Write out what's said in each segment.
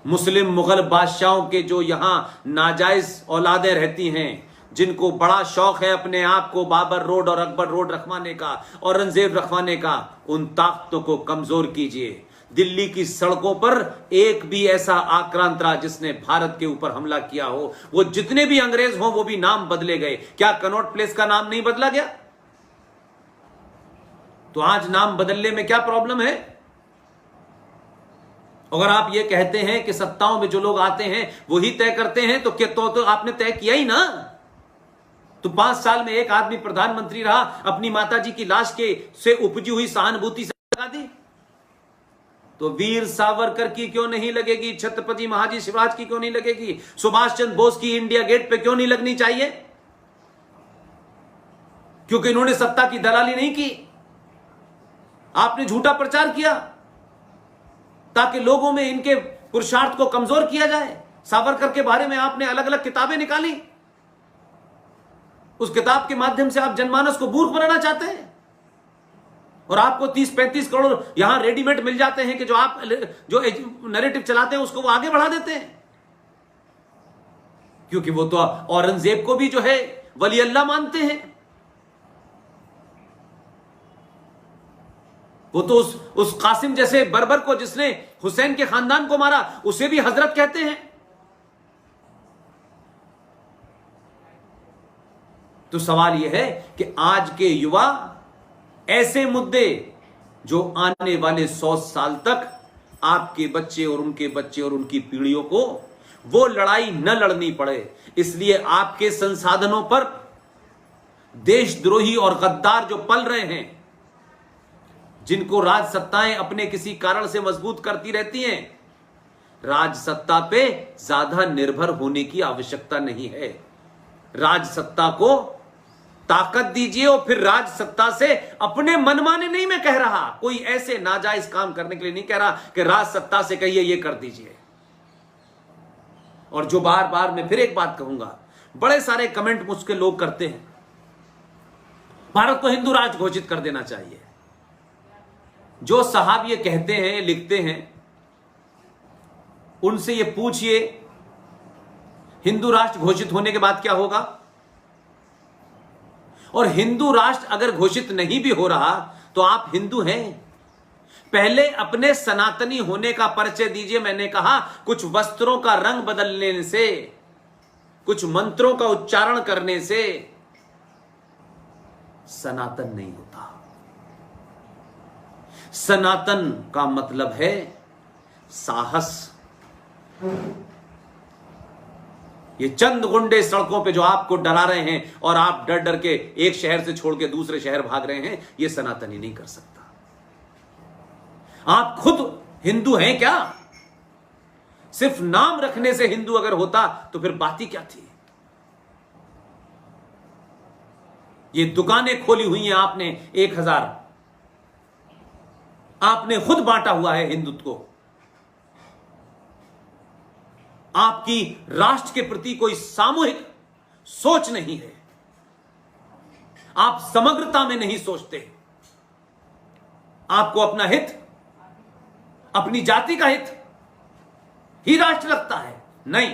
मुस्लिम मुगल बादशाहों के जो यहां नाजायज औलादें रहती हैं, जिनको बड़ा शौक है अपने आप को बाबर रोड और अकबर रोड रखवाने का, औरंगजेब रखवाने का, उन ताकतों को कमजोर कीजिए। दिल्ली की सड़कों पर एक भी ऐसा आक्रांत रहा जिसने भारत के ऊपर हमला किया हो, वो जितने भी अंग्रेज हो वो भी नाम बदले गए। क्या कनॉट प्लेस का नाम नहीं बदला गया? तो आज नाम बदलने में क्या प्रॉब्लम है? अगर आप ये कहते हैं कि सत्ताओं में जो लोग आते हैं वही तय करते हैं, तो क्या तो आपने तय किया ही ना। तो 5 साल में एक आदमी प्रधानमंत्री रहा, अपनी माताजी की लाश के से उपजी हुई सहानुभूति से लगा दी। तो वीर सावरकर की क्यों नहीं लगेगी? छत्रपति महाराज शिवराज की क्यों नहीं लगेगी? सुभाष चंद्र बोस की इंडिया गेट पे क्यों नहीं लगनी चाहिए? क्योंकि इन्होंने सत्ता की दलाली नहीं की। आपने झूठा प्रचार किया ताकि लोगों में इनके पुरुषार्थ को कमजोर किया जाए। सावरकर के बारे में आपने अलग अलग किताबें निकाली, उस किताब के माध्यम से आप जनमानस को मूर्ख बनाना चाहते हैं। और आपको 30-35 करोड़ यहां रेडीमेड मिल जाते हैं कि जो आप जो नैरेटिव चलाते हैं उसको वो आगे बढ़ा देते हैं। क्योंकि वो तो औरंगजेब को भी जो है वली अल्लाह मानते हैं। वो तो उस कासिम जैसे बर्बर को जिसने हुसैन के खानदान को मारा उसे भी हजरत कहते हैं। तो सवाल यह है कि आज के युवा ऐसे मुद्दे जो आने वाले 100 साल तक आपके बच्चे और उनके बच्चे और उनकी पीढ़ियों को वो लड़ाई न लड़नी पड़े, इसलिए आपके संसाधनों पर देशद्रोही और गद्दार जो पल रहे हैं, जिनको राज सत्ताएं अपने किसी कारण से मजबूत करती रहती हैं, राज सत्ता पे ज्यादा निर्भर होने की आवश्यकता नहीं है। राज सत्ता को ताकत दीजिए और फिर राज सत्ता से अपने मनमाने नहीं, मैं कह रहा कोई ऐसे नाजायज काम करने के लिए नहीं कह रहा कि राज सत्ता से कहिए ये कर दीजिए। और जो बार बार मैं फिर एक बात कहूंगा, बड़े सारे कमेंट मुझके लोग करते हैं, भारत को हिंदू राष्ट्र घोषित कर देना चाहिए। जो साहब ये कहते हैं लिखते हैं, उनसे ये पूछिए हिंदू राष्ट्र घोषित होने के बाद क्या होगा। और हिंदू राष्ट्र अगर घोषित नहीं भी हो रहा तो आप हिंदू हैं। पहले अपने सनातनी होने का परिचय दीजिए। मैंने कहा कुछ वस्त्रों का रंग बदलने से, कुछ मंत्रों का उच्चारण करने से सनातन नहीं होता। सनातन का मतलब है साहस। ये चंद गुंडे सड़कों पे जो आपको डरा रहे हैं और आप डर डर के एक शहर से छोड़ के दूसरे शहर भाग रहे हैं, ये सनातनी नहीं कर सकता। आप खुद हिंदू हैं क्या? सिर्फ नाम रखने से हिंदू अगर होता तो फिर बात ही क्या थी। ये दुकानें खोली हुई हैं आपने 1000, आपने खुद बांटा हुआ है हिंदुत्व को। आपकी राष्ट्र के प्रति कोई सामूहिक सोच नहीं है। आप समग्रता में नहीं सोचते। आपको अपना हित, अपनी जाति का हित ही राष्ट्र लगता है। नहीं,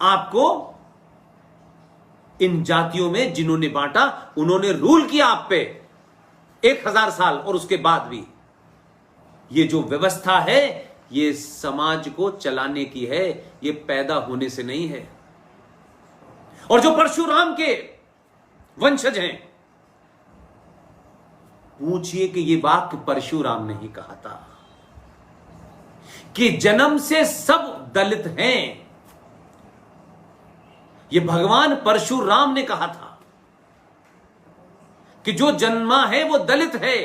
आपको इन जातियों में जिन्होंने बांटा उन्होंने रूल किया आप पे 1000 साल, और उसके बाद भी ये जो व्यवस्था है ये समाज को चलाने की है, ये पैदा होने से नहीं है। और जो परशुराम के वंशज हैं, पूछिए कि ये वाक्य परशुराम ने ही कहा था कि जन्म से सब दलित हैं। ये भगवान परशुराम ने कहा था कि जो जन्मा है वो दलित है।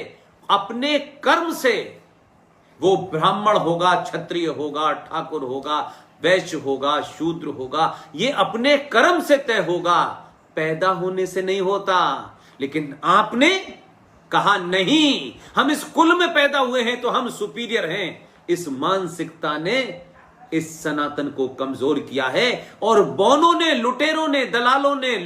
अपने कर्म से वो ब्राह्मण होगा, क्षत्रिय होगा, ठाकुर होगा, वैश्य होगा, शूद्र होगा, ये अपने कर्म से तय होगा, पैदा होने से नहीं होता। लेकिन आपने कहा नहीं, हम इस कुल में पैदा हुए हैं तो हम सुपीरियर हैं। इस मानसिकता ने इस सनातन को कमजोर किया है। और बौनों ने, लुटेरों ने, दलालों ने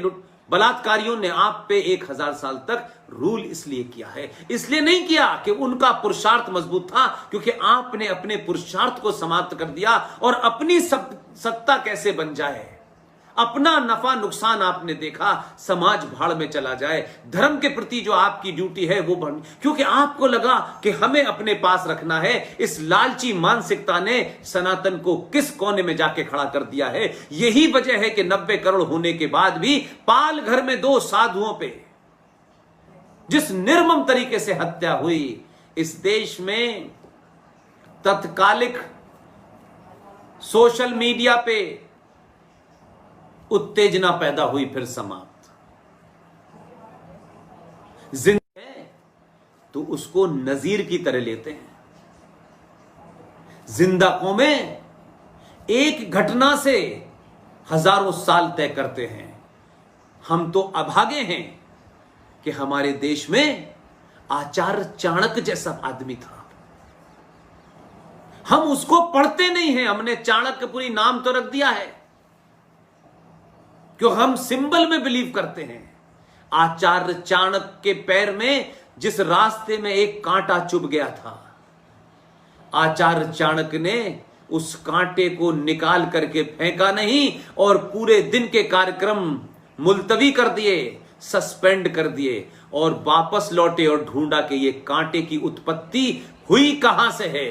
बलात्कारियों ने आप पे 1000 साल तक रूल इसलिए किया है, इसलिए नहीं किया कि उनका पुरुषार्थ मजबूत था, क्योंकि आपने अपने पुरुषार्थ को समाप्त कर दिया और अपनी सत्ता कैसे बन जाए, अपना नफा नुकसान आपने देखा, समाज भाड़ में चला जाए। धर्म के प्रति जो आपकी ड्यूटी है वो बन, क्योंकि आपको लगा कि हमें अपने पास रखना है। इस लालची मानसिकता ने सनातन को किस कोने में जाके खड़ा कर दिया है। यही वजह है कि 90 करोड़ होने के बाद भी पाल घर में 2 साधुओं पे जिस निर्मम तरीके से हत्या हुई, इस देश में तत्कालिक सोशल मीडिया पे उत्तेजना पैदा हुई, फिर समाप्त। जिंदा है तो उसको नजीर की तरह लेते हैं। जिंदा कौमें एक घटना से हजारों साल तय करते हैं। हम तो अभागे हैं कि हमारे देश में आचार्य चाणक्य जैसा आदमी था, हम उसको पढ़ते नहीं हैं। हमने चाणक्यपुरी नाम तो रख दिया है क्यों हम सिंबल में बिलीव करते हैं। आचार्य चाणक्य के पैर में जिस रास्ते में एक कांटा चुभ गया था, आचार्य चाणक्य ने उस कांटे को निकाल करके फेंका नहीं और पूरे दिन के कार्यक्रम मुलतवी कर दिए, सस्पेंड कर दिए और वापस लौटे और ढूंढा कि ये कांटे की उत्पत्ति हुई कहां से है।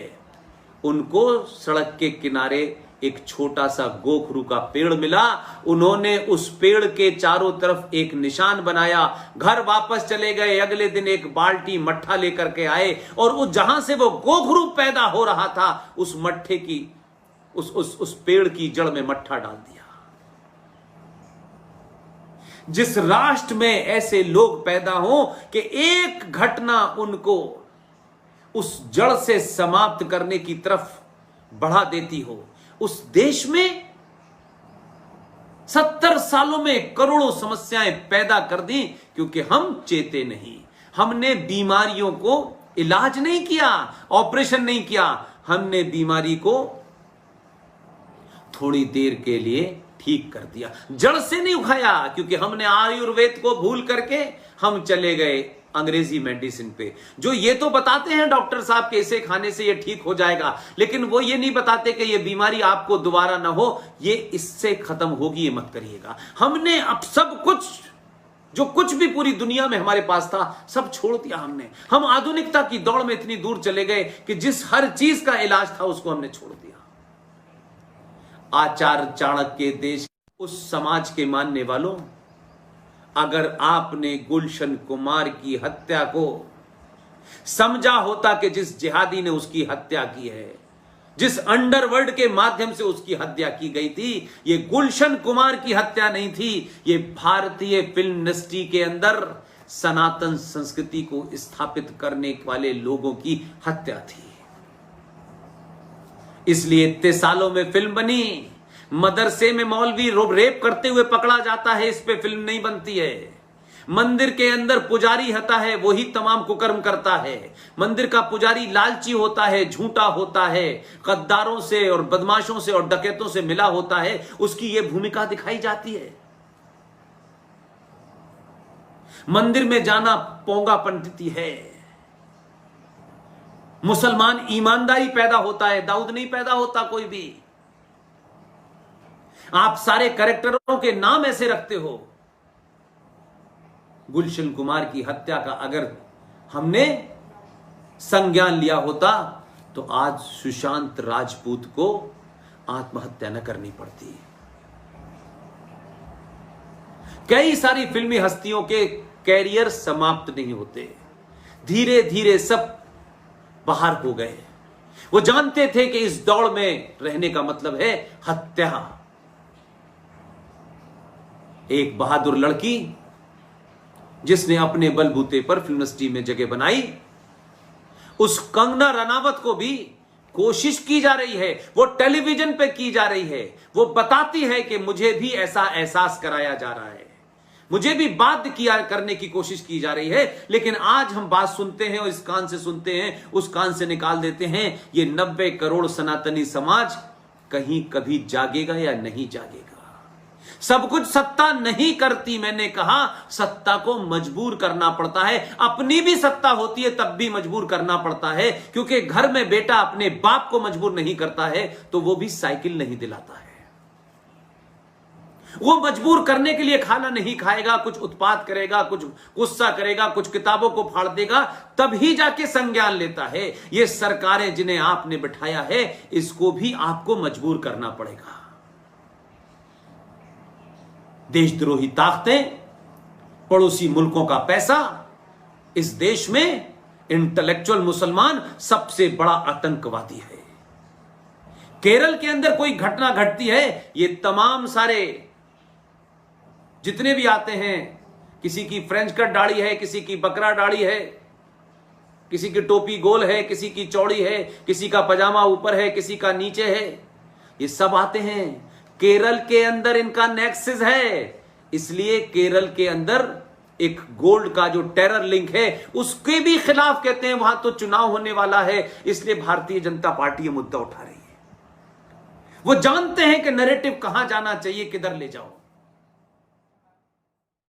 उनको सड़क के किनारे एक छोटा सा गोखरू का पेड़ मिला, उन्होंने उस पेड़ के चारों तरफ एक निशान बनाया, घर वापस चले गए। अगले दिन एक बाल्टी मट्ठा लेकर के आए और उस जहां से वो गोखरू पैदा हो रहा था, उस मट्ठे की उस पेड़ की जड़ में मट्ठा डाल दिया। जिस राष्ट्र में ऐसे लोग पैदा हो कि एक घटना उनको उस जड़ से समाप्त करने की तरफ बढ़ा देती हो, उस देश में 70 सालों में करोड़ों समस्याएं पैदा कर दी, क्योंकि हम चेते नहीं। हमने बीमारियों को इलाज नहीं किया, ऑपरेशन नहीं किया, हमने बीमारी को थोड़ी देर के लिए ठीक कर दिया, जड़ से नहीं उखाया। क्योंकि हमने आयुर्वेद को भूल करके हम चले गए अंग्रेजी मेडिसिन पे, जो ये तो बताते हैं डॉक्टर साहब के इसे खाने से ये ठीक हो जाएगा, लेकिन वो ये नहीं बताते कि ये बीमारी आपको दोबारा ना हो, ये इससे खत्म होगी, ये मत करिएगा। हमने अब सब कुछ, जो कुछ भी पूरी दुनिया में हमारे पास था, सब छोड़ दिया हमने। हम आधुनिकता की दौड़ में इतनी दूर चले गए कि जिस हर चीज का इलाज था उसको हमने छोड़ दिया। आचार्य चाणक्य के देश, उस समाज के मानने वालों, अगर आपने गुलशन कुमार की हत्या को समझा होता कि जिस जिहादी ने उसकी हत्या की है, जिस अंडरवर्ल्ड के माध्यम से उसकी हत्या की गई थी, ये गुलशन कुमार की हत्या नहीं थी, ये भारतीय फिल्म इंडस्ट्री के अंदर सनातन संस्कृति को स्थापित करने वाले लोगों की हत्या थी। इसलिए इतने सालों में फिल्म बनी। मदरसे में मौलवी रेप करते हुए पकड़ा जाता है, इस पे फिल्म नहीं बनती है। मंदिर के अंदर पुजारी होता है, वही तमाम कुकर्म करता है। मंदिर का पुजारी लालची होता है, झूठा होता है, गद्दारों से और बदमाशों से और डकैतों से मिला होता है, उसकी यह भूमिका दिखाई जाती है। मंदिर में जाना पोंगा पंडिती है। मुसलमान ईमानदारी पैदा होता है, दाऊद नहीं पैदा होता कोई भी। आप सारे कैरेक्टरों के नाम ऐसे रखते हो। गुलशन कुमार की हत्या का अगर हमने संज्ञान लिया होता तो आज सुशांत राजपूत को आत्महत्या न करनी पड़ती। कई सारी फिल्मी हस्तियों के कैरियर समाप्त नहीं होते, धीरे धीरे सब बाहर हो गए। वो जानते थे कि इस दौड़ में रहने का मतलब है हत्या। एक बहादुर लड़की जिसने अपने बलबूते पर फिल्म इंडस्ट्री में जगह बनाई, उस कंगना रनावत को भी कोशिश की जा रही है, वो टेलीविजन पे की जा रही है। वो बताती है कि मुझे भी ऐसा एहसास कराया जा रहा है, मुझे भी बाध्य किया करने की कोशिश की जा रही है। लेकिन आज हम बात सुनते हैं और इस कान से सुनते हैं, उस कान से निकाल देते हैं। ये 90 करोड़ सनातनी समाज कहीं कभी जागेगा या नहीं जागेगा? सब कुछ सत्ता नहीं करती, मैंने कहा सत्ता को मजबूर करना पड़ता है। अपनी भी सत्ता होती है तब भी मजबूर करना पड़ता है, क्योंकि घर में बेटा अपने बाप को मजबूर नहीं करता है तो वो भी साइकिल नहीं दिलाता है। वो मजबूर करने के लिए खाना नहीं खाएगा, कुछ उत्पात करेगा, कुछ गुस्सा करेगा, कुछ किताबों को फाड़ देगा, तभी जाके संज्ञान लेता है। ये सरकारें जिन्हें आपने बिठाया है, इसको भी आपको मजबूर करना पड़ेगा। देशद्रोही ताकतें, पड़ोसी मुल्कों का पैसा, इस देश में इंटेलेक्चुअल मुसलमान सबसे बड़ा आतंकवादी है। केरल के अंदर कोई घटना घटती है, ये तमाम सारे जितने भी आते हैं, किसी की फ्रेंच कट दाढ़ी है, किसी की बकरा दाढ़ी है, किसी की टोपी गोल है, किसी की चौड़ी है, किसी का पजामा ऊपर है, किसी का नीचे है, ये सब आते हैं। केरल के अंदर इनका नेक्सस है, इसलिए केरल के अंदर एक गोल्ड का जो टेरर लिंक है उसके भी खिलाफ कहते हैं वहां तो चुनाव होने वाला है, इसलिए भारतीय जनता पार्टी ये मुद्दा उठा रही है। वो जानते हैं कि नैरेटिव कहां जाना चाहिए, किधर ले जाओ।